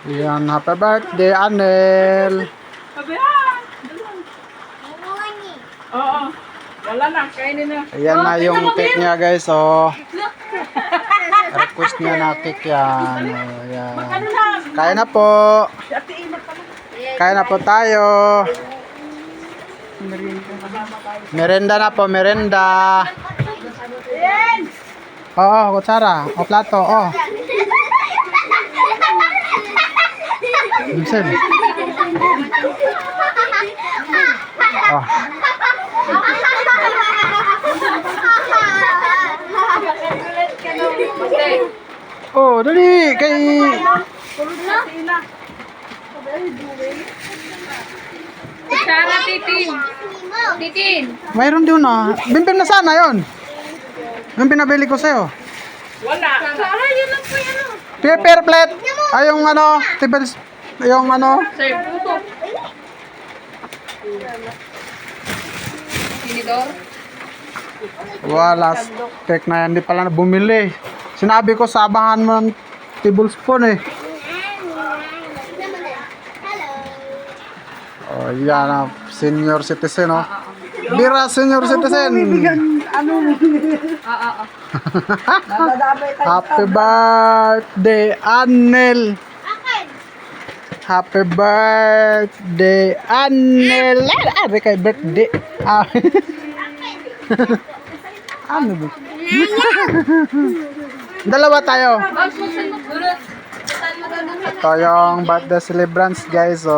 Yan, happy birthday, Anel. Sabi ah! Oo. Wala na, kainin na. Ayan na yung cake niya, guys. So, request niya na cake yan. Oh, yan. Ano na? Kain na po. Si Ate Ina pala. Kain na po tayo. Merenda na po, merenda. Oo, kutsara. O plato, o. Minsan. Oh. Oh, dali. Kay... Kutsara, Titin. Titin. Mayroon din na. Bimbim na sana yon. Yung pinabili ko sa'yo. Wala. Kutsara, yun lang po yan. Paper plate. Ay, yung ano, tables, yung ano. Sir, puto. Tinidor. Wala, cake na yan. Hindi pala na bumili. Sinabi ko, sabahan mo ng tablespoon eh. Oh, yan na. Senior citizen, oh. Bira, senior citizen. Happy birthday, Anel. Happy birthday, Anel. Ari kay birthday. Ah. Ano ba? Dalawa tayo. Ito yung birthday celebrants, guys. So,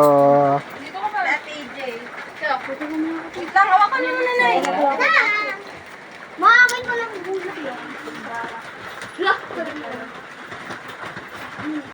Lang, hawakan mo na na. Mama, ko lang.